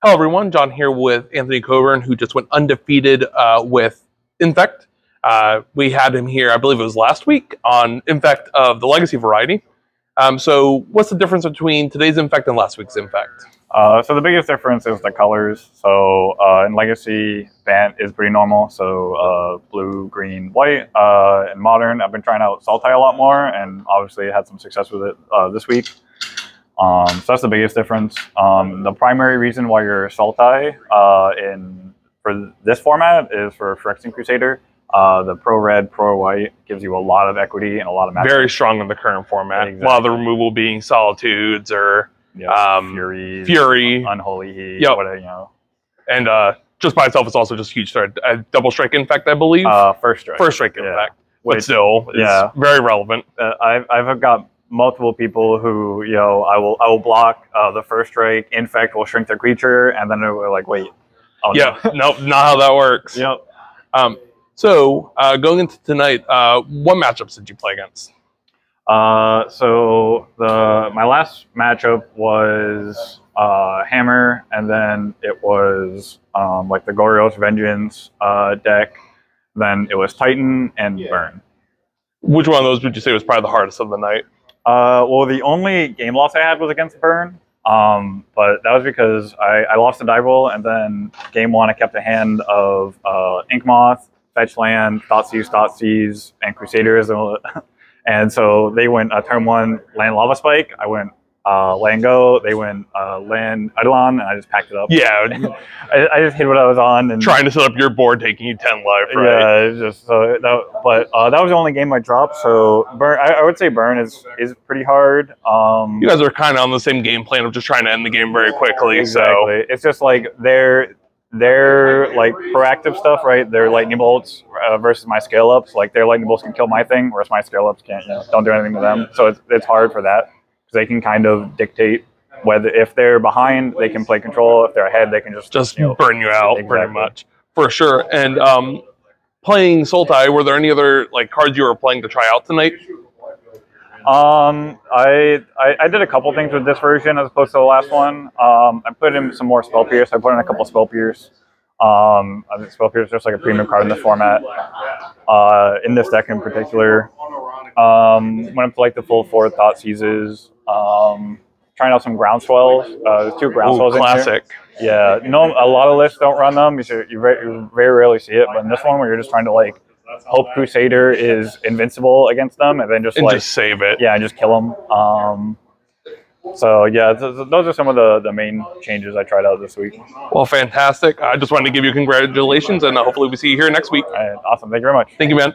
Hello everyone, John here with Anthony Coburn, who just went undefeated with Infect. We had him here, I believe it was last week, on Infect of the Legacy variety. So what's the difference between today's Infect and last week's Infect? So the biggest difference is the colors. So in Legacy, Bant is pretty normal. So blue, green, white. In Modern, I've been trying out Sultai a lot more, and obviously had some success with it this week. So that's the biggest difference. The primary reason why you're Sultai for this format is for Phyrexian Crusader. The pro red, pro white gives you a lot of equity and a lot of matchups. Very strong in the current format. Exactly. While the removal being Solitudes or Fury, Unholy Heat, whatever, you know. And just by itself, it's also just a huge threat. Double Strike Infect, I believe. First Strike. First Strike Infect, but still, is very relevant. I've got multiple people who, you know, I will block the First Strike. Infect will shrink their creature, and then they're like, wait. Oh, yeah, nope, not how that works. Yep. So going into tonight, what matchups did you play against? So my last matchup was Hammer, and then it was like the Goryo's Vengeance deck. Then it was Titan and Burn. Which one of those would you say was probably the hardest of the night? Well, the only game loss I had was against Burn, but that was because I lost a die roll, and then game one I kept a hand of Inkmoth, Fetch Land, Thoughtseize, and Crusaders, and so they went turn one Land Lava Spike. I went Land Go. They went Land Eidolon, and I just packed it up. Yeah, I just hit what I was on, and trying to set up your board, taking you 10 life. Right? Yeah, it's just so. But that was the only game I dropped. So Burn, I would say Burn is pretty hard. You guys are kind of on the same game plan of just trying to end the game very quickly. Exactly. So it's just like they're like proactive stuff, right? They're lightning bolts versus my scale ups. Like their lightning bolts can kill my thing, whereas my scale ups can't. You know, don't do anything to them. So it's hard for that because they can kind of dictate whether if they're behind, they can play control. If they're ahead, they can just burn you out pretty much for sure. And playing Sultai, were there any other like cards you were playing to try out tonight? I did a couple things with this version as opposed to the last one. I put in some more Spell Pierce. I put in a couple Spell Pierce. I think Spell Pierce is just like a premium card in this format. In this deck in particular. Went up to like the full 4 Thoughtseizes. Trying out some Groundswells. There's 2 Groundswells in here. Classic. Yeah, a lot of lists don't run them. You very rarely see it, but in this one where you're just trying to like hope Crusader is invincible against them, and then just save it. Yeah, and just kill them. So yeah, those are some of the main changes I tried out this week. Well, fantastic. I just wanted to give you congratulations, and hopefully we see you here next week. All right, awesome. Thank you very much. Thank you, man.